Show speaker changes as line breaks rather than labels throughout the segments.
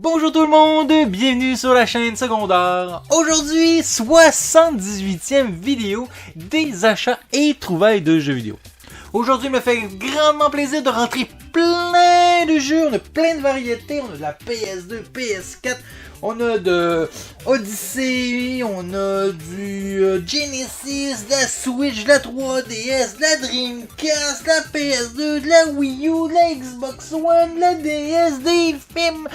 Bonjour tout le monde, bienvenue sur la chaîne secondaire. Aujourd'hui, 78e vidéo des achats et trouvailles de jeux vidéo. Aujourd'hui, il me fait grandement plaisir de rentrer plein de jeux, on a plein de variétés, on a de la PS2, PS4, on a de Odyssey, on a du Genesis, de la Switch, de la 3DS, de la Dreamcast, de la PS2, de la Wii U, de la Xbox One, de la DS, des films,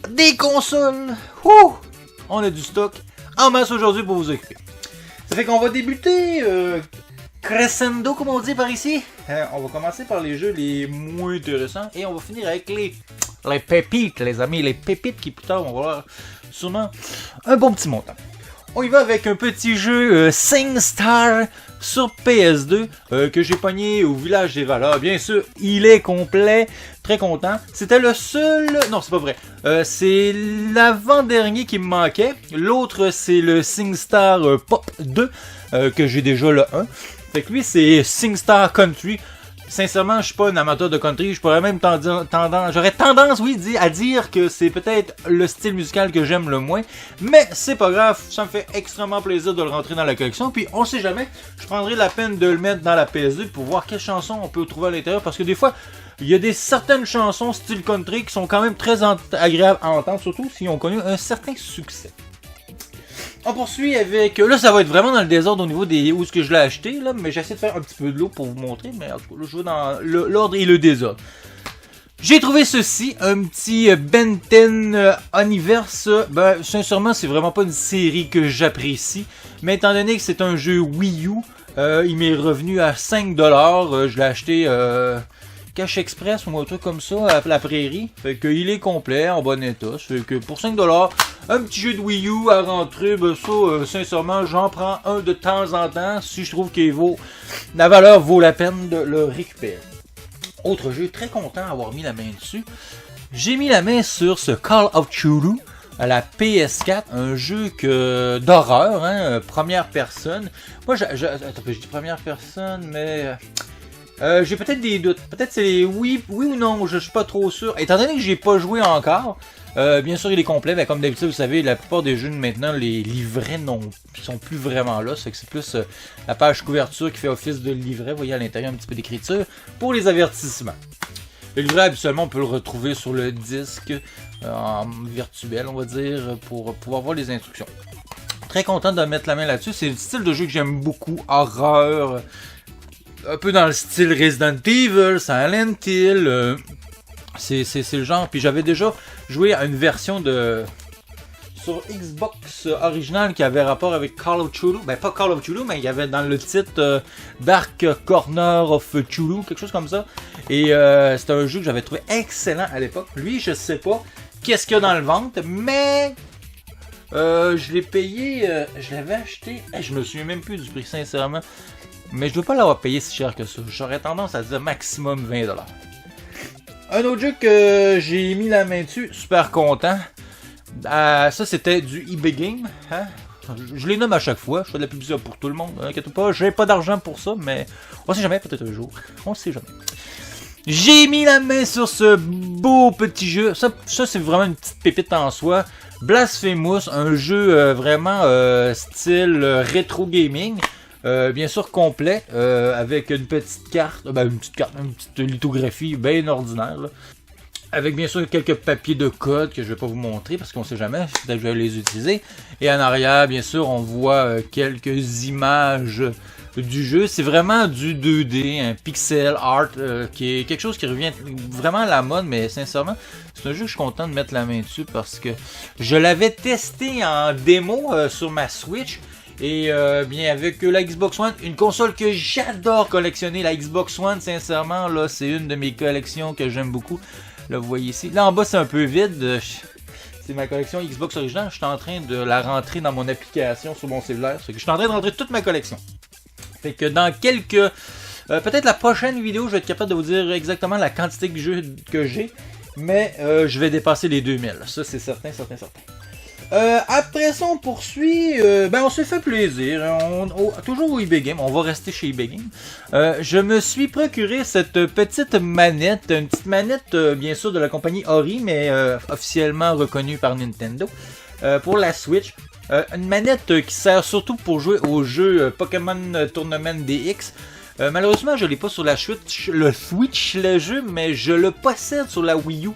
des consoles. Ouh! On a du stock en masse aujourd'hui pour vous occuper. Ça fait qu'on va débuter crescendo, comme on dit par ici. On va commencer par les jeux les moins intéressants et on va finir avec les pépites, les amis. Les pépites qui plus tard vont avoir sûrement un bon petit montant. On y va avec un petit jeu SingStar sur PS2 que j'ai pogné au Village des Valeurs. Bien sûr, il est complet. Très content. C'était le seul... Non, c'est pas vrai. C'est l'avant-dernier qui me manquait. L'autre, c'est le SingStar Pop 2 que j'ai déjà le 1. Fait que lui, c'est SingStar Country. Sincèrement, je suis pas un amateur de country. Je pourrais même j'aurais tendance, oui, à dire que c'est peut-être le style musical que j'aime le moins. Mais c'est pas grave, ça me fait extrêmement plaisir de le rentrer dans la collection. Puis on sait jamais, je prendrai la peine de le mettre dans la PS2 pour voir quelles chansons on peut trouver à l'intérieur. Parce que des fois, il y a certaines chansons style country qui sont quand même très agréables à entendre, surtout s'ils ont connu un certain succès. On poursuit avec... Là, ça va être vraiment dans le désordre au niveau des où est-ce que je l'ai acheté, là, mais j'essaie de faire un petit peu de l'eau pour vous montrer, mais en tout cas, là, je vais dans l'ordre et le désordre. J'ai trouvé ceci, un petit Ben 10 Universe. Ben, sincèrement, c'est vraiment pas une série que j'apprécie, mais étant donné que c'est un jeu Wii U, il m'est revenu à 5$. Je l'ai acheté... Cash Express ou un truc comme ça à la prairie. Fait qu'il est complet, en bon état. Fait que pour 5$, un petit jeu de Wii U à rentrer, ben ça, sincèrement, j'en prends un de temps en temps si je trouve qu'il vaut... La valeur vaut la peine de le récupérer. Autre jeu, très content d'avoir mis la main dessus. J'ai mis la main sur ce Call of Cthulhu à la PS4, un jeu d'horreur, hein, première personne. Moi, attends, je dis première personne, mais... j'ai peut-être des doutes. Peut-être c'est oui ou non, je suis pas trop sûr. Étant donné que j'ai pas joué encore, bien sûr il est complet, mais comme d'habitude vous savez, la plupart des jeux de maintenant, les livrets sont plus vraiment là. C'est que c'est plus la page couverture qui fait office de livret. Vous voyez à l'intérieur un petit peu d'écriture pour les avertissements. Le livret habituellement on peut le retrouver sur le disque en virtuel on va dire pour pouvoir voir les instructions. Très content de mettre la main là-dessus. C'est le style de jeu que j'aime beaucoup, horreur. Un peu dans le style Resident Evil, Silent Hill, c'est le genre. Puis j'avais déjà joué à une version sur Xbox originale qui avait rapport avec Call of Cthulhu. Ben pas Call of Cthulhu, mais il y avait dans le titre Dark Corner of Cthulhu, quelque chose comme ça. Et c'était un jeu que j'avais trouvé excellent à l'époque. Lui, je sais pas qu'est-ce qu'il y a dans le ventre, mais... je l'ai payé, je l'avais acheté, je me souviens même plus du prix sincèrement. Mais je ne veux pas l'avoir payé si cher que ça. J'aurais tendance à dire maximum 20$. Un autre jeu que j'ai mis la main dessus, super content. Ça c'était du eBay Game. Hein? Je les nomme à chaque fois. Je fais de la publicité pour tout le monde. Inquiète pas, j'ai pas d'argent pour ça, mais on sait jamais, peut-être un jour. On sait jamais. J'ai mis la main sur ce beau petit jeu. Ça c'est vraiment une petite pépite en soi. Blasphemous, un jeu vraiment style rétro gaming. Bien sûr complet, avec une petite carte, une petite lithographie bien ordinaire, là. Avec bien sûr quelques papiers de code que je vais pas vous montrer parce qu'on sait jamais, peut-être que je vais les utiliser. Et en arrière, bien sûr, on voit quelques images du jeu. C'est vraiment du 2D, un pixel art, qui est quelque chose qui revient vraiment à la mode, mais sincèrement, c'est un jeu que je suis content de mettre la main dessus parce que je l'avais testé en démo sur ma Switch. Et bien avec la Xbox One, une console que j'adore collectionner, la Xbox One, sincèrement, là, c'est une de mes collections que j'aime beaucoup. Là, vous voyez ici. Là, en bas, c'est un peu vide. C'est ma collection Xbox originale. Je suis en train de la rentrer dans mon application sur mon cellulaire. Je suis en train de rentrer toute ma collection. Fait que dans quelques... peut-être la prochaine vidéo, je vais être capable de vous dire exactement la quantité de jeux que j'ai. Mais je vais dépasser les 2000. Ça, c'est certain. Après ça, on poursuit. On se fait plaisir. Toujours au eBay Game. On va rester chez eBay Game. Je me suis procuré cette petite manette. Une petite manette, bien sûr, de la compagnie Ori, mais officiellement reconnue par Nintendo. Pour la Switch. Une manette qui sert surtout pour jouer au jeu Pokémon Tournament DX. Malheureusement, je l'ai pas sur la Switch, le jeu, mais je le possède sur la Wii U.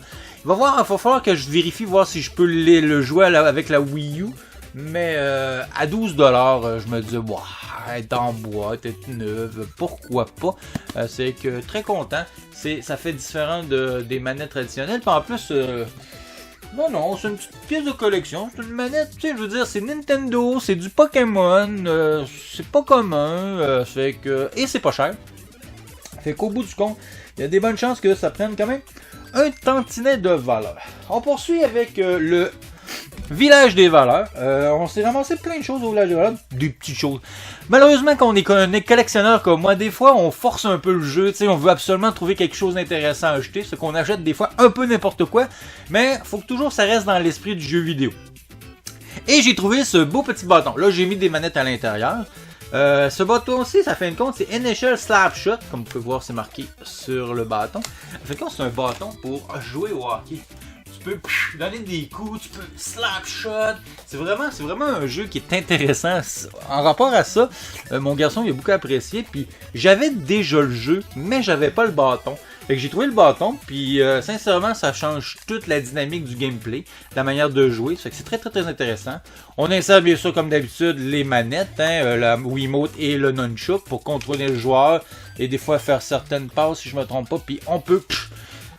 Il va falloir que je vérifie, voir si je peux le jouer avec la Wii U. Mais à 12$, je me dis, elle est en boîte, elle est neuve, pourquoi pas. C'est que très content. Ça fait différent des manettes traditionnelles. Puis en plus, non, c'est une petite pièce de collection. C'est une manette, tu sais, je veux dire, c'est Nintendo, c'est du Pokémon, c'est pas commun. Et c'est pas cher. Fait qu'au bout du compte, il y a des bonnes chances que ça prenne quand même un tantinet de valeur. On poursuit avec le village des valeurs. On s'est ramassé plein de choses au village des valeurs. Des petites choses. Malheureusement, quand on est collectionneur comme moi, des fois, on force un peu le jeu. Tu sais, on veut absolument trouver quelque chose d'intéressant à acheter. Ce qu'on achète des fois un peu n'importe quoi. Mais il faut que toujours ça reste dans l'esprit du jeu vidéo. Et j'ai trouvé ce beau petit bâton. Là, j'ai mis des manettes à l'intérieur. Ce bâton aussi, ça fait une compte, c'est NHL Slapshot, comme vous pouvez voir, c'est marqué sur le bâton. Ça fait une compte, c'est un bâton pour jouer au hockey. Tu peux donner des coups, tu peux slapshot. C'est vraiment un jeu qui est intéressant. En rapport à ça, mon garçon il a beaucoup apprécié. Puis j'avais déjà le jeu, mais j'avais pas le bâton. Fait que j'ai trouvé le bâton, puis sincèrement, ça change toute la dynamique du gameplay, la manière de jouer. Fait que c'est très très très intéressant. On insère bien sûr comme d'habitude les manettes, la Wiimote et le Nunchuk pour contrôler le joueur et des fois faire certaines passes si je me trompe pas. Puis on peut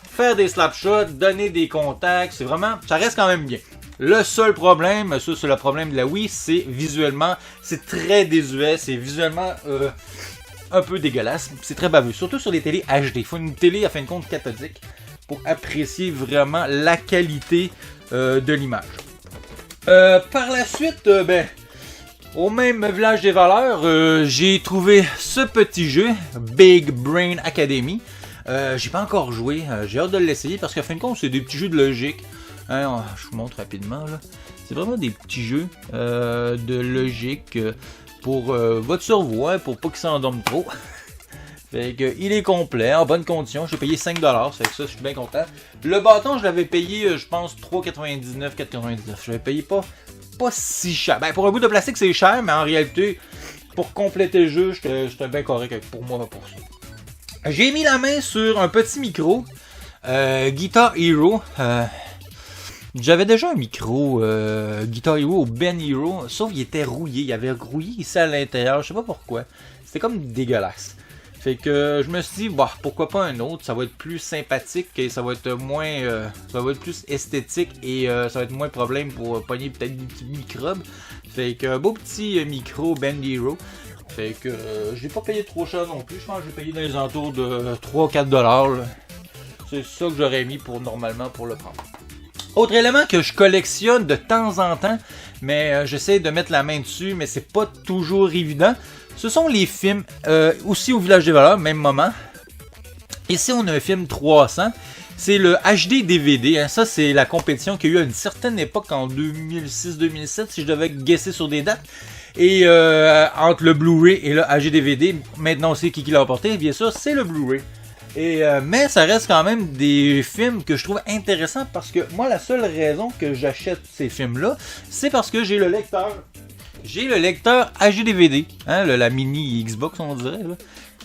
faire des slapshots, donner des contacts. C'est vraiment, ça reste quand même bien. Le seul problème, ça c'est le problème de la Wii, c'est visuellement, c'est très désuet, c'est visuellement un peu dégueulasse, c'est très baveux, surtout sur les télés HD. Il faut une télé à fin de compte cathodique pour apprécier vraiment la qualité de l'image. Par la suite, au même village des valeurs, j'ai trouvé ce petit jeu, Big Brain Academy. J'ai pas encore joué, j'ai hâte de l'essayer parce qu'à fin de compte, c'est des petits jeux de logique. Je vous montre rapidement là. C'est vraiment des petits jeux de logique pour votre cerveau, pour pas qu'il s'endorme trop. Fait que il est complet, en bonne condition. J'ai payé 5$, fait que ça, je suis bien content. Le bâton, je l'avais payé, je pense, 3,99$, 4,99$. Je l'avais payé pas si cher. Pour un bout de plastique, c'est cher, mais en réalité, pour compléter le jeu, j'étais bien correct pour moi pour ça. J'ai mis la main sur un petit micro, Guitar Hero. J'avais déjà un micro Guitar Hero au Ben Hero, sauf qu'il était rouillé. Il avait rouillé ici à l'intérieur, je sais pas pourquoi. C'était comme dégueulasse. Fait que je me suis dit, pourquoi pas un autre, ça va être plus sympathique et ça va être moins, ça va être plus esthétique et ça va être moins problème pour pogner peut-être des petits microbes. Fait que beau petit micro Ben Hero. Fait que je l'ai pas payé trop cher non plus, je pense que j'ai payé dans les alentours de 3-4$. C'est ça que j'aurais mis normalement pour le prendre. Autre élément que je collectionne de temps en temps, mais j'essaie de mettre la main dessus, mais c'est pas toujours évident. Ce sont les films, aussi au Village des Valeurs, même moment. Ici, on a un film 300. C'est le HD DVD. Ça, c'est la compétition qu'il y a eu à une certaine époque, en 2006-2007, si je devais guesser sur des dates. Et entre le Blu-ray et le HD DVD, maintenant on sait qui l'a emporté. Bien sûr, c'est le Blu-ray. Mais ça reste quand même des films que je trouve intéressants parce que moi, la seule raison que j'achète ces films-là, c'est parce que j'ai le lecteur. J'ai le lecteur HD-DVD, la mini Xbox, on dirait, là,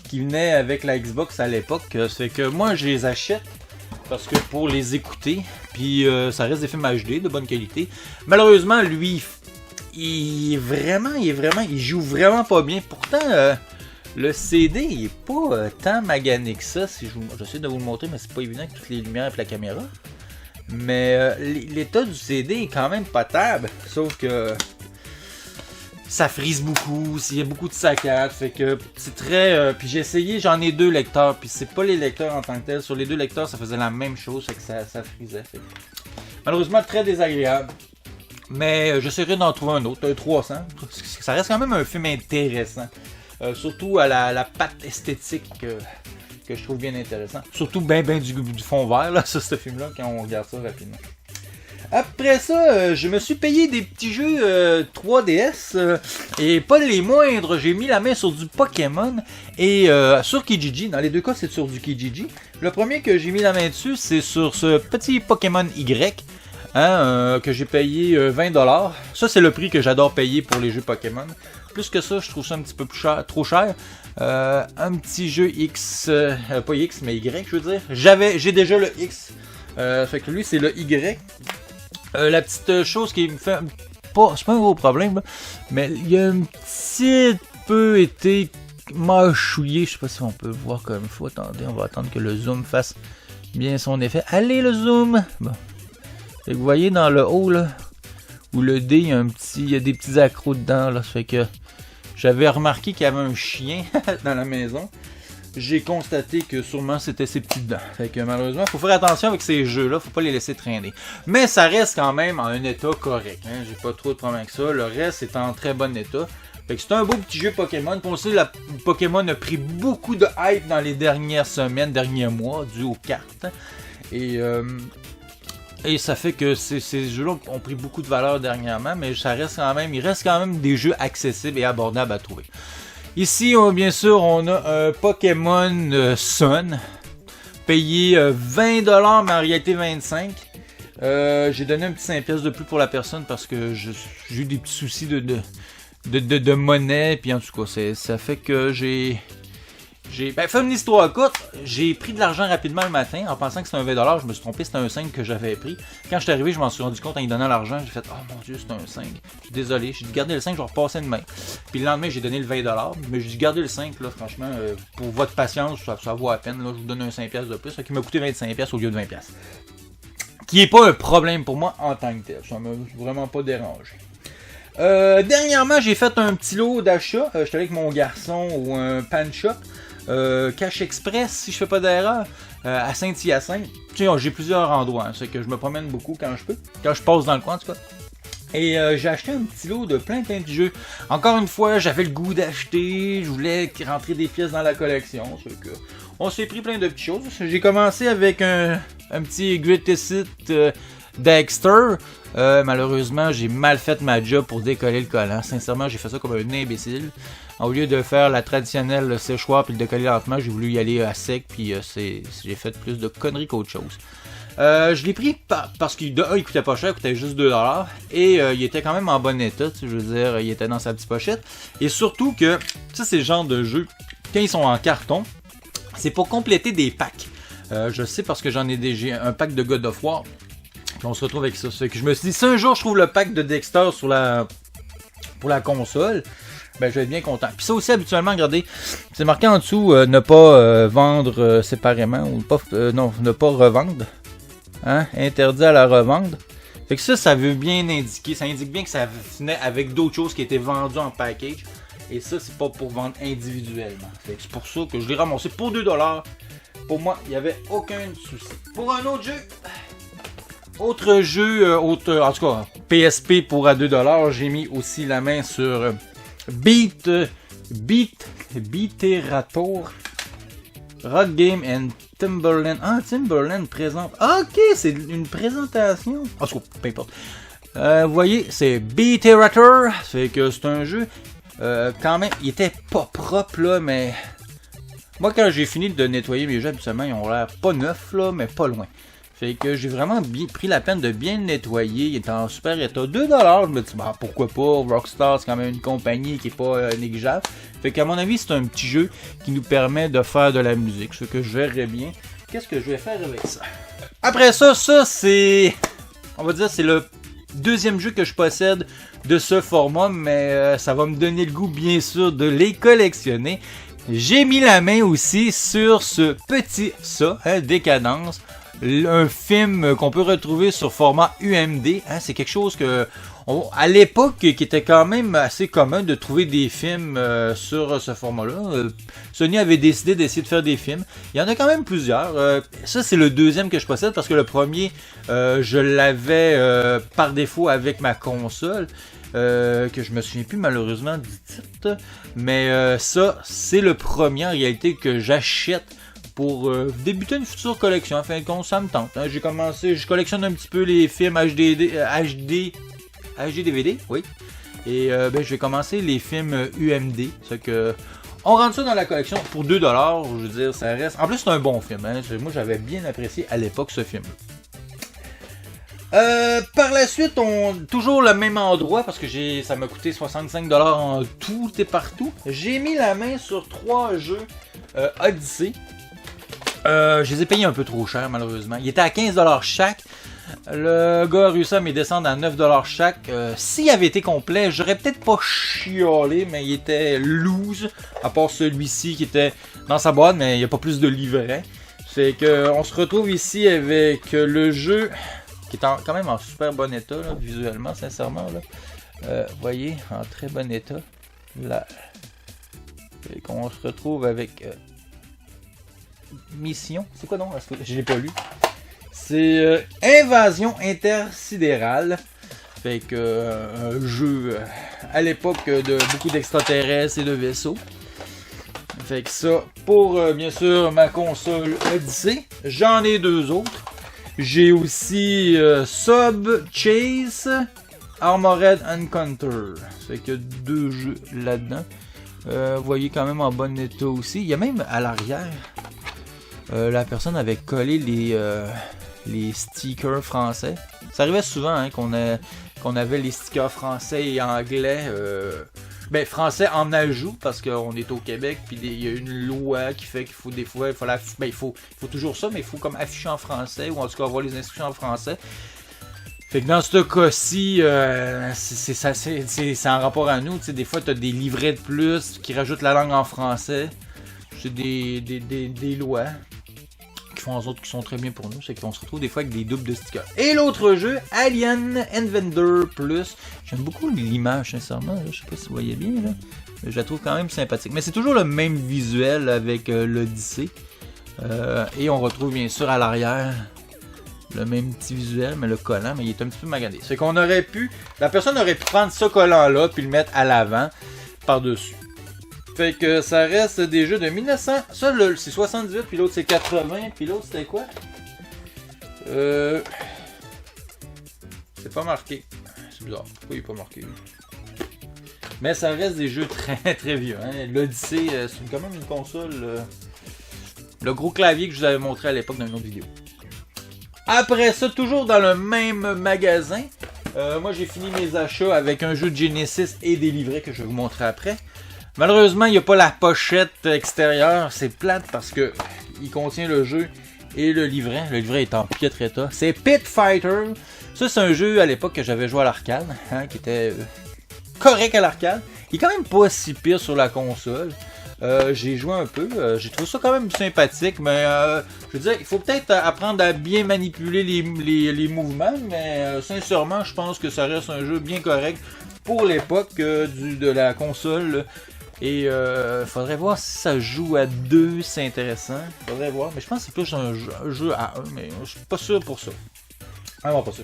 qui venait avec la Xbox à l'époque. C'est que moi, je les achète parce que pour les écouter, puis ça reste des films HD de bonne qualité. Malheureusement, lui, il joue vraiment pas bien. Pourtant, le CD, il est pas tant magané que ça. J'essaie de vous le montrer, mais c'est pas évident avec toutes les lumières et la caméra. Mais l'état du CD est quand même potable, sauf que ça frise beaucoup, il y a beaucoup de saccades, fait que c'est très... puis j'ai essayé, j'en ai 2 lecteurs, puis c'est pas les lecteurs en tant que tel. Sur les 2 lecteurs, ça faisait la même chose, fait que ça frisait. Fait que... Malheureusement, très désagréable. Mais j'essaierai d'en trouver un autre, un 300. Ça reste quand même un film intéressant. Surtout à la patte esthétique que je trouve bien intéressant. Surtout du fond vert, là, sur ce film-là, quand on regarde ça rapidement. Après ça, je me suis payé des petits jeux 3DS et pas les moindres. J'ai mis la main sur du Pokémon et sur Kijiji. Dans les deux cas, c'est sur du Kijiji. Le premier que j'ai mis la main dessus, c'est sur ce petit Pokémon Y que j'ai payé 20$. Ça, c'est le prix que j'adore payer pour les jeux Pokémon. Plus que ça, je trouve ça un petit peu plus cher, trop cher. Un petit jeu X, pas X, mais Y, je veux dire. J'ai déjà le X. Fait que lui, c'est le Y. La petite chose qui me fait c'est pas un gros problème, là, mais il y a un petit peu été mâchouillé. Je sais pas si on peut le voir comme il faut. Attendez, on va attendre que le zoom fasse bien son effet. Allez, le zoom! Bon. Fait que vous voyez dans le haut, là, où le D, il y a des petits accros dedans, là. Ça fait que j'avais remarqué qu'il y avait un chien dans la maison. J'ai constaté que sûrement c'était ses petits dents. Fait que malheureusement, il faut faire attention avec ces jeux-là, faut pas les laisser traîner. Mais ça reste quand même en un état correct. Hein? J'ai pas trop de problème avec ça. Le reste est en très bon état. Fait que c'est un beau petit jeu Pokémon. Pour aussi, Pokémon a pris beaucoup de hype dans les dernières semaines, derniers mois, dû aux cartes. Et ça fait que ces jeux-là ont pris beaucoup de valeur dernièrement, mais il reste quand même des jeux accessibles et abordables à trouver. Ici, bien sûr, on a un Pokémon Sun, payé 20$, mais en réalité 25$. J'ai donné un petit 5$ de plus pour la personne parce que j'ai eu des petits soucis de monnaie, puis en tout cas, ça fait que j'ai fait une histoire courte, j'ai pris de l'argent rapidement le matin en pensant que c'était un 20$, je me suis trompé, c'était un 5 que j'avais pris. Quand je suis arrivé, je m'en suis rendu compte en lui donnant l'argent, j'ai fait « Oh mon Dieu, c'est un 5, je suis désolé, j'ai dû garder le 5, je vais repasser demain. » Puis le lendemain, j'ai donné le 20$, mais j'ai dû garder le 5, là, franchement, pour votre patience, ça vaut à peine, là, je vous donne un 5$ de plus, ça qui m'a coûté 25$ au lieu de 20$. Qui est pas un problème pour moi en tant que tel, ça m'a vraiment pas dérangé. Dernièrement, j'ai fait un petit lot d'achat, j'étais avec mon garçon au pan shop. Cash Express, si je fais pas d'erreur, à Saint-Hyacinthe. Tu sais, j'ai plusieurs endroits, hein, c'est que je me promène beaucoup quand je peux, quand je passe dans le coin en tout cas. Et j'ai acheté un petit lot de plein de jeux. Encore une fois, j'avais le goût d'acheter, je voulais rentrer des pièces dans la collection. C'est que on s'est pris plein de petites choses. J'ai commencé avec un petit Greatest Hits Dexter. Malheureusement, j'ai mal fait ma job pour décoller le collant. Sincèrement, j'ai fait ça comme un imbécile. Au lieu de faire la traditionnelle séchoir puis le décoller lentement, j'ai voulu y aller à sec, puis j'ai fait plus de conneries qu'autre chose. Je l'ai pris parce qu'il il coûtait pas cher, il coûtait juste 2$, et il était quand même en bon état, je veux dire, il était dans sa petite pochette. Et surtout que, ça c'est le genre de jeu, quand ils sont en carton, c'est pour compléter des packs. Je sais parce que j'ai un pack de God of War, puis on se retrouve avec ça. C'est que je me suis dit, si un jour je trouve le pack de Dexter pour la console, ben je vais être bien content. Puis ça aussi, habituellement, regardez, c'est marqué en dessous, ne pas vendre séparément, ou ne pas revendre. Hein? Interdit à la revente. Fait que ça veut bien indiquer, ça indique bien que ça venait avec d'autres choses qui étaient vendues en package. Et ça, c'est pas pour vendre individuellement. Fait que c'est pour ça que je l'ai ramassé pour 2$. Pour moi, il n'y avait aucun souci. Pour un autre jeu, en tout cas, PSP pour à 2$, j'ai mis aussi la main sur Beaterator, Rock Game and Timberland. Ah, Timberland présente. Ah, ok, c'est une présentation. En tout cas, peu importe. Vous voyez, c'est Beaterator. C'est que c'est un jeu. Quand même, il était pas propre là, mais moi, quand j'ai fini de nettoyer mes jeux, habituellement, ils ont l'air pas neufs là, mais pas loin. Fait que j'ai vraiment pris la peine de bien le nettoyer. Il est en super état. 2$, je me dis, bah, pourquoi pas. Rockstar, c'est quand même une compagnie qui est pas négligeable. Fait qu'à mon avis, c'est un petit jeu qui nous permet de faire de la musique. Ce que je verrais bien. Qu'est-ce que je vais faire avec ça? Après ça c'est... On va dire, c'est le deuxième jeu que je possède de ce format. Mais ça va me donner le goût, bien sûr, de les collectionner. J'ai mis la main aussi sur ce petit Décadence. Un film qu'on peut retrouver sur format UMD, hein, c'est quelque chose que à l'époque qui était quand même assez commun de trouver des films sur ce format-là. Sony avait décidé d'essayer de faire des films. Il y en a quand même plusieurs. Ça c'est le deuxième que je possède parce que le premier je l'avais par défaut avec ma console. Que je me souviens plus malheureusement du titre. Mais ça c'est le premier en réalité que j'achète pour débuter une future collection. En fin de compte, ça me tente. Hein. J'ai commencé, je collectionne un petit peu les films HD DVD, oui. Et ben, je vais commencer les films UMD. C'est que on rentre ça dans la collection pour 2$. Je veux dire, ça reste. En plus, c'est un bon film. Hein. Moi, j'avais bien apprécié à l'époque ce film. Par la suite, toujours le même endroit parce que ça m'a coûté 65$ en tout et partout. J'ai mis la main sur 3 jeux Odyssey. Je les ai payés un peu trop cher malheureusement. Ils étaient à 15$ chaque. Le gars a réussi à me descendre à 9$ chaque. S'il avait été complet, j'aurais peut-être pas chiolé, mais il était loose. À part celui-ci qui était dans sa boîte, mais il n'y a pas plus de livret. C'est qu'on se retrouve ici avec le jeu qui est quand même en super bon état, là, visuellement, sincèrement. Là. Voyez, en très bon état. Là. Et qu'on se retrouve avec Mission. C'est quoi non? Je l'ai pas lu. C'est Invasion intersidérale. Fait que un jeu à l'époque de beaucoup d'extraterrestres et de vaisseaux. Fait que ça, pour bien sûr ma console Odyssey. J'en ai 2 autres. J'ai aussi Sub Chase, Armored Encounter. C'est que 2 jeux là-dedans. Vous voyez quand même en bon état aussi. Il y a même à l'arrière, la personne avait collé les stickers français. Ça arrivait souvent hein, qu'on avait les stickers français et anglais. Ben français en ajout parce qu'on est au Québec puis il y a une loi qui fait qu'il faut des fois il faut toujours ça mais il faut comme afficher en français ou en tout cas avoir les instructions en français. Fait que dans ce cas-ci c'est en rapport à nous, tu sais des fois tu as des livrets de plus qui rajoutent la langue en français. C'est des lois qui font en sorte qui sont très bien pour nous, c'est qu'on se retrouve des fois avec des doubles de stickers. Et l'autre jeu, Alien Invader Plus. J'aime beaucoup l'image, sincèrement. Là. Je sais pas si vous voyez bien. Là. Je la trouve quand même sympathique. Mais c'est toujours le même visuel avec l'Odyssée. Et on retrouve bien sûr à l'arrière le même petit visuel, mais le collant, mais il est un petit peu magané. C'est qu'on aurait pu, la personne aurait pu prendre ce collant-là puis le mettre à l'avant, par-dessus. Fait que ça reste des jeux de 1900. Ça, c'est 78, puis l'autre c'est 80, puis l'autre c'était quoi? C'est pas marqué. C'est bizarre. Pourquoi il est pas marqué? Mais ça reste des jeux très très vieux. Hein. L'Odyssey, c'est quand même une console. Le gros clavier que je vous avais montré à l'époque dans une autre vidéo. Après ça, toujours dans le même magasin, moi j'ai fini mes achats avec un jeu de Genesis et des livrets que je vais vous montrer après. Malheureusement, il n'y a pas la pochette extérieure. C'est plate parce que il contient le jeu et le livret. Le livret est en piètre état. C'est Pit Fighter. Ça, c'est un jeu à l'époque que j'avais joué à l'arcade, hein, qui était correct à l'arcade. Il est quand même pas si pire sur la console. J'ai joué un peu. J'ai trouvé ça quand même sympathique, mais je veux dire, il faut peut-être apprendre à bien manipuler les mouvements, mais sincèrement, je pense que ça reste un jeu bien correct pour l'époque de la console. Et faudrait voir si ça joue à 2, c'est intéressant. Faudrait voir, mais je pense que c'est plus un jeu à 1, mais je suis pas sûr pour ça. Vraiment pas sûr.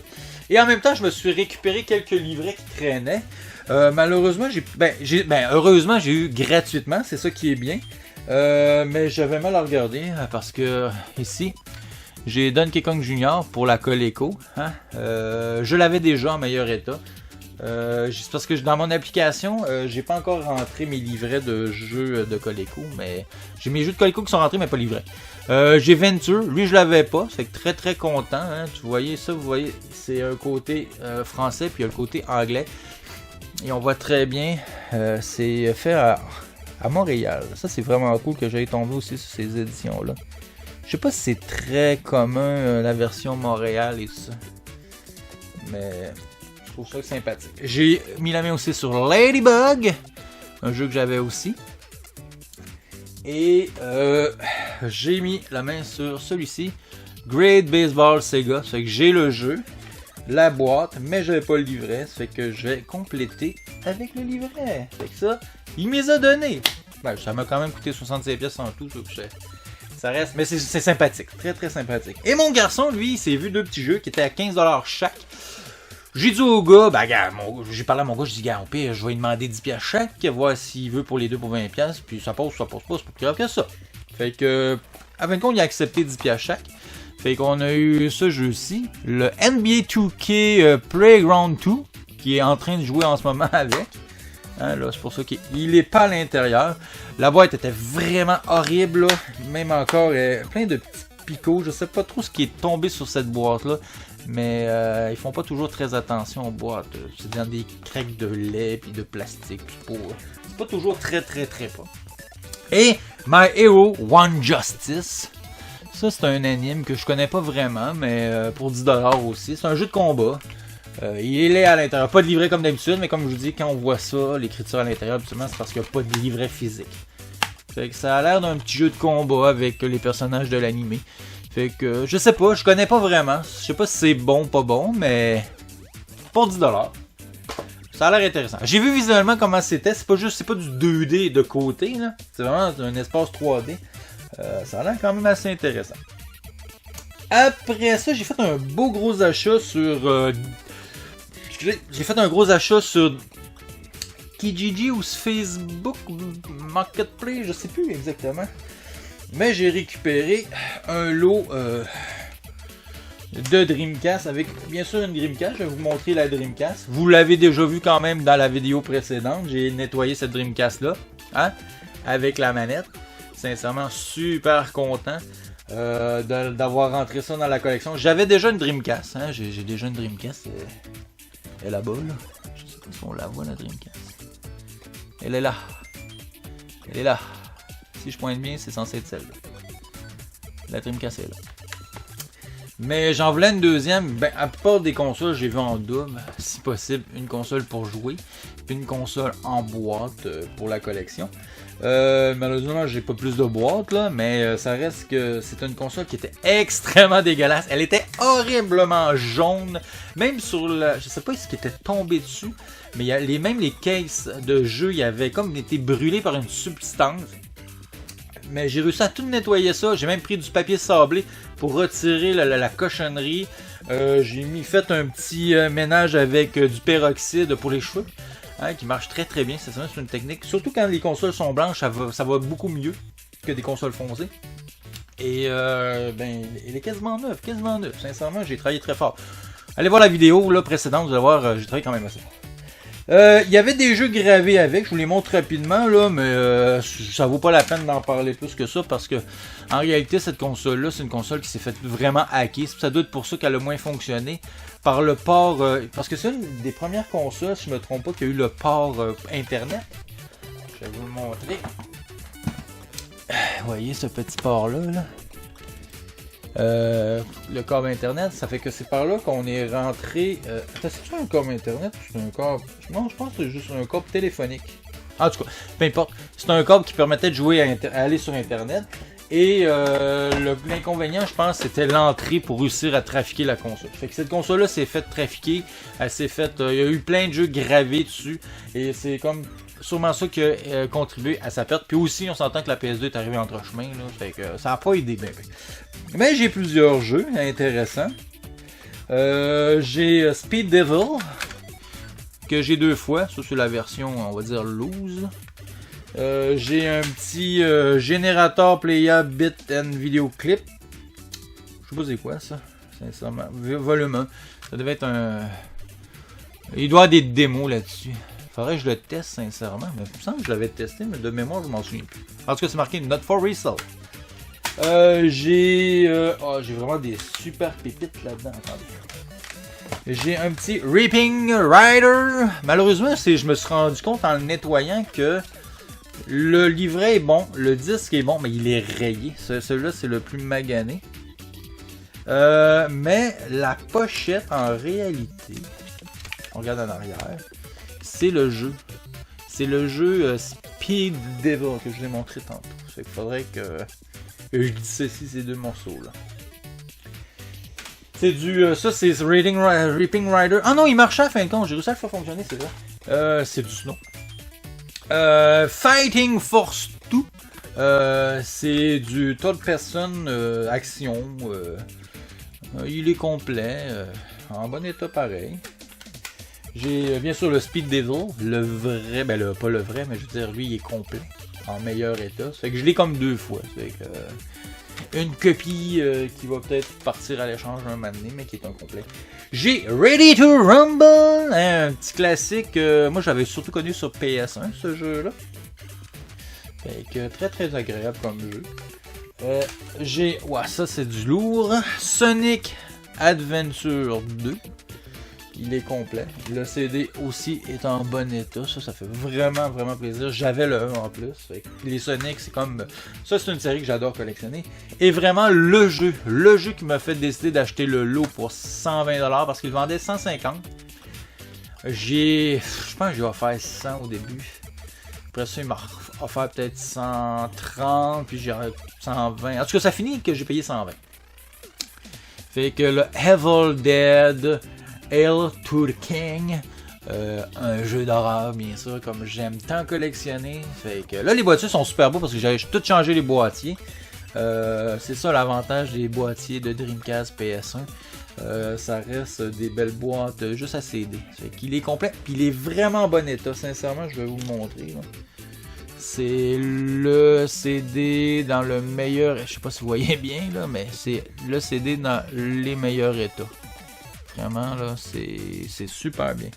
Et en même temps, je me suis récupéré quelques livrets qui traînaient. Malheureusement, heureusement, j'ai eu gratuitement, c'est ça qui est bien. Mais j'avais mal à regarder parce que ici, j'ai Donkey Kong Jr. pour la Coleco. Hein? Je l'avais déjà en meilleur état. C'est parce que dans mon application, j'ai pas encore rentré mes livrets de jeux de Coleco, mais j'ai mes jeux de Coleco qui sont rentrés mais pas livrés. J'ai Venture, lui je l'avais pas, c'est très très content. Hein, vous voyez ça, vous voyez, c'est un côté français puis un côté anglais. Et on voit très bien, c'est fait à Montréal. Ça c'est vraiment cool que j'aille tomber aussi sur ces éditions là. Je sais pas si c'est très commun la version Montréal et tout ça, mais je trouve ça sympathique. J'ai mis la main aussi sur Ladybug, un jeu que j'avais aussi. Et j'ai mis la main sur celui-ci, Great Baseball Sega. Ça fait que j'ai le jeu, la boîte, mais je n'avais pas le livret. Ça fait que je vais compléter avec le livret. Ça fait que ça, il me les a donné. Ben, ça m'a quand même coûté 65$ en tout. Ça reste, mais c'est sympathique, très très sympathique. Et mon garçon, lui, il s'est vu 2 petits jeux qui étaient à 15$ chaque. J'ai dit au gars, ben gars, j'ai parlé à mon gars, je dis gars, au pire, je vais lui demander 10$ chaque, voir s'il veut pour les deux pour 20$, puis ça passe pas, c'est pas plus grave que ça. Fait que à fin de compte, il a accepté 10$ chaque. Fait qu'on a eu ce jeu-ci, le NBA 2K Playground 2, qui est en train de jouer en ce moment avec. Hein, là, c'est pour ça qu'il est pas à l'intérieur. La boîte était vraiment horrible, là. Même encore, plein de petits picots. Je sais pas trop ce qui est tombé sur cette boîte-là. Mais ils font pas toujours très attention aux boîtes. C'est dans des craques de lait et de plastique. C'est pas toujours très propre. Et My Hero One Justice. Ça, c'est un anime que je connais pas vraiment, mais pour 10$ aussi. C'est un jeu de combat. Il est à l'intérieur. Pas de livret comme d'habitude, mais comme je vous dis, quand on voit ça, l'écriture à l'intérieur, habituellement, c'est parce qu'il n'y a pas de livret physique. Fait que ça a l'air d'un petit jeu de combat avec les personnages de l'anime. Fait que, je sais pas, je connais pas vraiment. Je sais pas si c'est bon ou pas bon, mais pour 10$. Ça a l'air intéressant. J'ai vu visuellement comment c'était. C'est pas du 2D de côté, là. C'est vraiment un espace 3D. Ça a l'air quand même assez intéressant. Après ça, j'ai fait un beau gros achat sur... j'ai fait un gros achat sur Kijiji ou sur Facebook Marketplace, je sais plus exactement. Mais j'ai récupéré un lot de Dreamcast avec bien sûr une Dreamcast. Je vais vous montrer la Dreamcast. Vous l'avez déjà vu quand même dans la vidéo précédente. J'ai nettoyé cette Dreamcast là, hein, avec la manette. Sincèrement super content d'avoir rentré ça dans la collection. J'avais déjà une Dreamcast, hein. J'ai déjà une Dreamcast. Elle est là-bas, là. Je sais pas si on la voit, la Dreamcast. Elle est là. Elle est là. Si je pointe bien, c'est censé être celle-là. La Dreamcast est là. Mais j'en voulais une deuxième. Ben, à la plupart des consoles, j'ai vu en double. Si possible, une console pour jouer. Puis une console en boîte pour la collection. Malheureusement, j'ai pas plus de boîtes, là. Mais ça reste que c'est une console qui était extrêmement dégueulasse. Elle était horriblement jaune. Même sur la... Je sais pas ce qui était tombé dessus. Mais même les cases de jeu, il y avait comme été brûlé par une substance. Mais j'ai réussi à tout nettoyer ça. J'ai même pris du papier sablé pour retirer la cochonnerie. J'ai fait un petit ménage avec du peroxyde pour les cheveux. Hein, qui marche très bien. C'est une technique. Surtout quand les consoles sont blanches, ça va beaucoup mieux que des consoles foncées. Et ben, elle est quasiment neuve. Sincèrement, j'ai travaillé très fort. Allez voir la vidéo là, précédente, vous allez voir, j'ai travaillé quand même assez fort. Il y avait des jeux gravés avec, je vous les montre rapidement là, mais ça vaut pas la peine d'en parler plus que ça parce que en réalité cette console là c'est une console qui s'est faite vraiment hacker, ça doit être pour ça qu'elle a moins fonctionné par le port, parce que c'est une des premières consoles, si je me trompe pas, qui a eu le port internet. Je vais vous le montrer. Vous voyez ce petit port là, le câble internet, ça fait que c'est par là qu'on est rentré. C'est un câble internet ou c'est un câble? Non, je pense que c'est juste un câble téléphonique. En tout cas, peu importe. C'est un câble qui permettait de jouer à aller sur internet. Et l'inconvénient, je pense, c'était l'entrée pour réussir à trafiquer la console. Fait que cette console-là s'est faite trafiquer. Elle s'est faite. Il y a eu plein de jeux gravés dessus. Et c'est comme sûrement ça qui a contribué à sa perte. Puis aussi, on s'entend que la PS2 est arrivée entre chemin. Là, fait que ça n'a pas aidé bien. Mais j'ai plusieurs jeux intéressants. J'ai Speed Devil, que j'ai 2 fois. Ça, c'est la version, on va dire, loose. J'ai un petit générateur playable bit and video clip. Je sais pas c'est quoi ça, sincèrement. Volume 1. Ça devait être un... Il doit y avoir des démos là-dessus. Faudrait que je le teste sincèrement. Mais il me semble que je l'avais testé, mais de mémoire, je m'en souviens plus. En tout cas, c'est marqué Not for Resale. J'ai vraiment des super pépites là-dedans. Attendez. J'ai un petit Reaping Rider. Malheureusement, je me suis rendu compte en le nettoyant que le livret est bon, le disque est bon, mais il est rayé. Celui-là, c'est le plus magané. Mais la pochette, en réalité, on regarde en arrière, c'est le jeu. C'est le jeu Speed Devil que je vous ai montré tantôt. Il faudrait que je dissocie ces deux morceaux-là. C'est du... ça, c'est Reaping Rider. Ah non, il marchait à fin de compte. J'ai réussi à le faire fonctionner, c'est vrai. C'est du snow. Fighting Force 2. C'est du third person action. Il est complet. En bon état pareil. J'ai bien sûr le Speed Devil. Le vrai, ben pas le vrai, mais je veux dire, lui il est complet. En meilleur état. Ça fait que je l'ai comme 2 fois. Ça fait que... une copie qui va peut-être partir à l'échange un moment donné, mais qui est incomplet. J'ai Ready to Rumble, un petit classique. Moi, j'avais surtout connu sur PS1 ce jeu-là. Fait que très très agréable comme jeu. J'ai, ouais, ça c'est du lourd. Sonic Adventure 2. Il est complet. Le CD aussi est en bon état. Ça fait vraiment, vraiment plaisir. J'avais le 1 en plus. Fait que les Sonic, c'est comme... Ça, c'est une série que j'adore collectionner. Et vraiment, le jeu qui m'a fait décider d'acheter le lot pour 120$ parce qu'il vendait 150$. Je pense que j'ai offert 100 au début. Après ça, il m'a offert peut-être 130, puis j'ai 120. En tout cas, ça finit que j'ai payé 120. Fait que le Evil Dead... Hail to the King, un jeu d'horreur bien sûr, comme j'aime tant collectionner. Fait que là les boîtiers sont super beaux parce que j'ai tout changé les boîtiers. C'est ça l'avantage des boîtiers de Dreamcast PS1. Ça reste des belles boîtes juste à CD. Fait qu'il est complet, puis il est vraiment en bon état. Sincèrement, je vais vous le montrer. Là. C'est le CD dans le meilleur, je sais pas si vous voyez bien là, mais c'est le CD dans les meilleurs états. Vraiment, là, c'est super bien.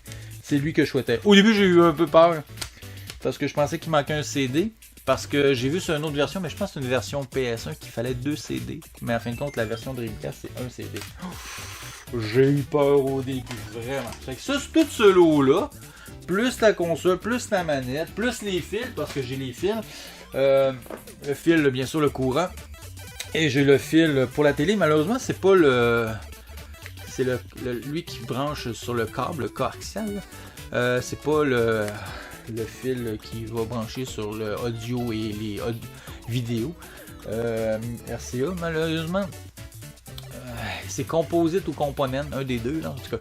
C'est lui que je souhaitais. Au début, j'ai eu un peu peur. Parce que je pensais qu'il manquait un CD. Parce que j'ai vu sur une autre version, mais je pense que c'est une version PS1 qu'il fallait 2 CD. Mais en fin de compte, la version Dreamcast, c'est un CD. J'ai eu peur au début, vraiment. Fait que ça, c'est tout ce lot-là. Plus la console, plus la manette, plus les fils, parce que j'ai les fils. Le fil, bien sûr, le courant. Et j'ai le fil pour la télé. Malheureusement, c'est pas le... C'est lui qui branche sur le câble coaxial. C'est pas le fil qui va brancher sur le audio et les vidéos. RCA, malheureusement. C'est composite ou component, un des deux, là, en tout cas.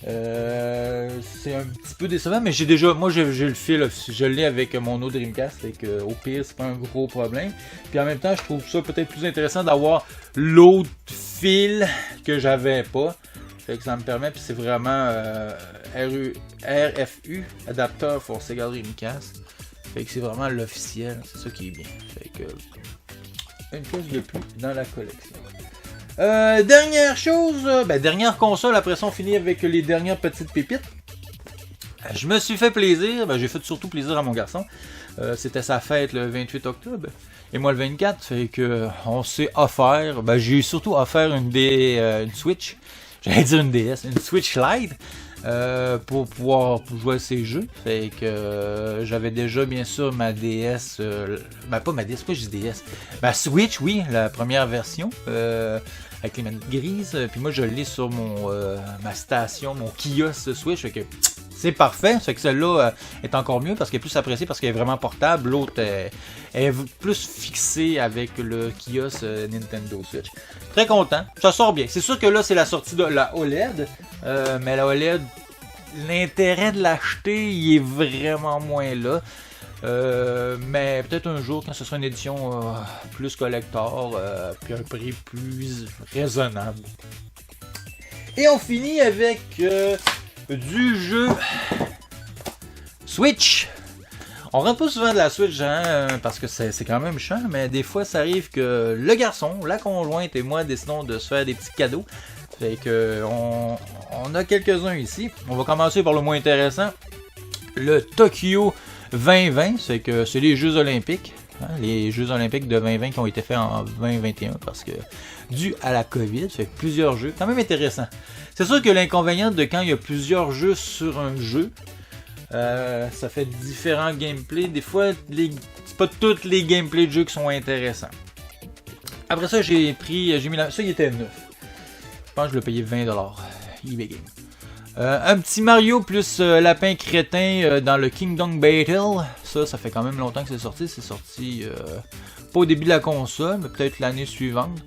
C'est un petit peu décevant, mais j'ai le fil, je l'ai avec mon autre Dreamcast, fait que au pire c'est pas un gros problème. Puis en même temps, je trouve ça peut-être plus intéressant d'avoir l'autre fil que j'avais pas. Fait que ça me permet, puis c'est vraiment RFU, Adapter for Sega Dreamcast. Fait que c'est vraiment l'officiel, c'est ça qui est bien. Fait que une pièce de plus dans la collection. Dernière chose, dernière console, après ça on finit avec les dernières petites pépites. Je me suis fait plaisir, j'ai fait surtout plaisir à mon garçon. C'était sa fête le 28 octobre. Et moi le 24, fait que on s'est offert, j'ai surtout offert une Switch. J'allais dire une DS, une Switch Lite pour pouvoir jouer à ces jeux. Fait que j'avais déjà bien sûr ma DS, pas ma DS, pourquoi je dis DS? Ma Switch, oui, la première version, avec les manettes grises. Puis moi je l'ai sur ma station, mon kiosque Switch. Fait que c'est parfait, c'est que celle-là est encore mieux parce qu'elle est plus appréciée parce qu'elle est vraiment portable. L'autre est plus fixée avec le kiosque Nintendo Switch. Très content, ça sort bien. C'est sûr que là c'est la sortie de la OLED, mais la OLED, l'intérêt de l'acheter il est vraiment moins là. Mais peut-être un jour quand ce sera une édition plus collector, puis un prix plus raisonnable. Et on finit avec du jeu Switch. On rentre pas souvent de la Switch parce que c'est quand même chiant, mais des fois ça arrive que le garçon, la conjointe et moi décidons de se faire des petits cadeaux. Fait que on a quelques-uns ici. On va commencer par le moins intéressant. Le Tokyo 2020, c'est que c'est les Jeux Olympiques. Les Jeux Olympiques de 2020 qui ont été faits en 2021 parce que dû à la COVID, fait plusieurs jeux, quand même intéressant. C'est sûr que l'inconvénient de quand il y a plusieurs jeux sur un jeu, ça fait différents gameplays. Des fois, c'est pas tous les gameplays de jeu qui sont intéressants. Après ça, j'ai mis ça il était neuf. Je pense que je l'ai payé 20$. eBay Game. Un petit Mario plus Lapin Crétin dans le Kingdom Battle. Ça fait quand même longtemps que c'est sorti. C'est sorti pas au début de la console, mais peut-être l'année suivante.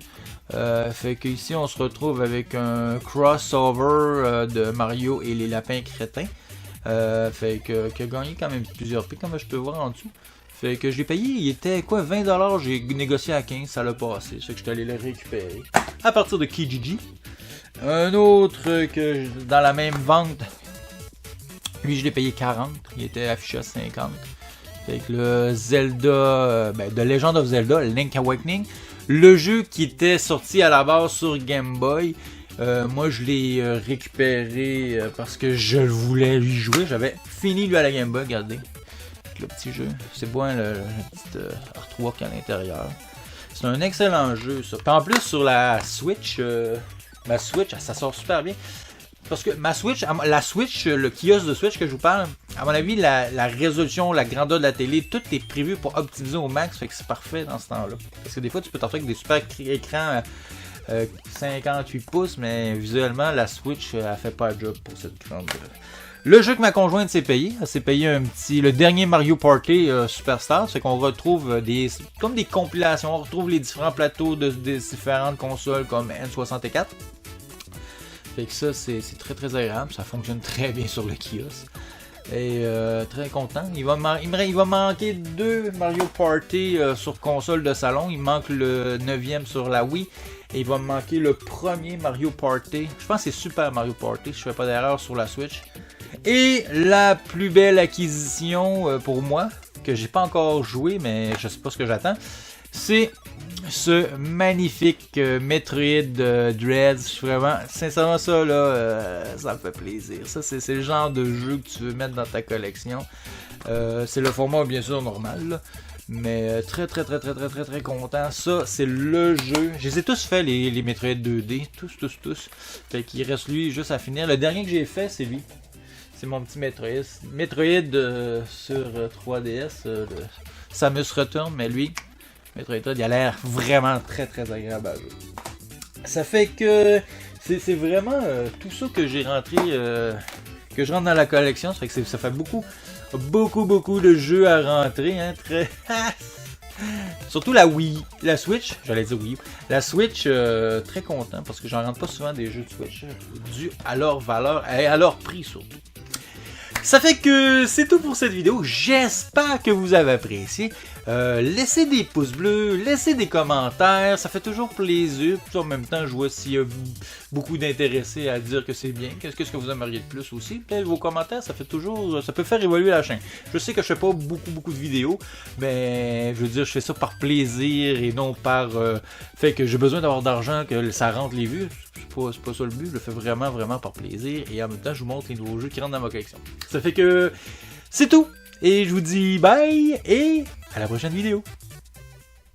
Fait que ici on se retrouve avec un crossover de Mario et les Lapins Crétins. Fait que qui a gagné quand même plusieurs prix, comme je peux voir en dessous. Fait que je l'ai payé, il était quoi, 20$, j'ai négocié à 15$, ça l'a passé. Fait que je suis allé le récupérer. À partir de Kijiji. Un autre que dans la même vente, lui je l'ai payé 40$, il était affiché à 50$. Fait que le Zelda, The Legend of Zelda, Link Awakening, Le jeu qui était sorti à la base sur Game Boy, moi je l'ai récupéré parce que je voulais lui jouer. J'avais fini lui à la Game Boy, regardez. Le petit jeu, c'est bon le petit artwork à l'intérieur. C'est un excellent jeu ça. Puis en plus sur la Switch, ma Switch, ça sort super bien. Parce que ma Switch, la Switch, le kiosque de Switch que je vous parle, à mon avis, la résolution, la grandeur de la télé, tout est prévu pour optimiser au max, fait que c'est parfait dans ce temps-là. Parce que des fois, tu peux t'en faire avec des super écrans 58 pouces, mais visuellement, la Switch, elle fait pas le job pour cette grande. Le jeu que ma conjointe s'est payé, elle s'est payé le dernier Mario Party Superstar, c'est qu'on retrouve comme des compilations, on retrouve les différents plateaux des différentes consoles comme N64. Fait que ça, c'est très très agréable, ça fonctionne très bien sur le kiosque. Et très content. Il va manquer 2 Mario Party sur console de salon, il manque le 9e sur la Wii. Et il va me manquer le premier Mario Party. Je pense que c'est Super Mario Party, si je fais pas d'erreur sur la Switch. Et la plus belle acquisition pour moi, que j'ai pas encore joué, mais je sais pas ce que j'attends, c'est ce magnifique Metroid Dread. Vraiment, sincèrement, ça là, ça me fait plaisir. Ça, c'est le genre de jeu que tu veux mettre dans ta collection. C'est le format bien sûr normal, là. Mais très content. Ça, c'est le jeu. Je les ai tous fait, les Metroid 2D. Tous. Fait qu'il reste lui juste à finir. Le dernier que j'ai fait, c'est lui. C'est mon petit Metroid. Metroid sur 3DS. Samus Return, mais lui, Metroid, il a l'air vraiment très agréable à jouer. Ça fait que c'est vraiment tout ça que j'ai rentré, que je rentre dans la collection. Ça fait que ça fait beaucoup de jeux à rentrer, hein, surtout la Wii, la Switch, j'allais dire Wii, la Switch, très content parce que j'en rentre pas souvent des jeux de Switch, dû à leur valeur et à leur prix surtout. Ça fait que c'est tout pour cette vidéo, j'espère que vous avez apprécié. Laissez des pouces bleus, laissez des commentaires, ça fait toujours plaisir. Puis en même temps, je vois s'il y a beaucoup d'intéressés à dire que c'est bien. Qu'est-ce que vous aimeriez de plus aussi? Peut-être vos commentaires, ça peut faire évoluer la chaîne. Je sais que je fais pas beaucoup de vidéos, mais je veux dire, je fais ça par plaisir et non par fait que j'ai besoin d'avoir d'argent, que ça rentre les vues. C'est pas ça le but, je le fais vraiment par plaisir et en même temps, je vous montre les nouveaux jeux qui rentrent dans ma collection. Ça fait que c'est tout. Et je vous dis bye et à la prochaine vidéo.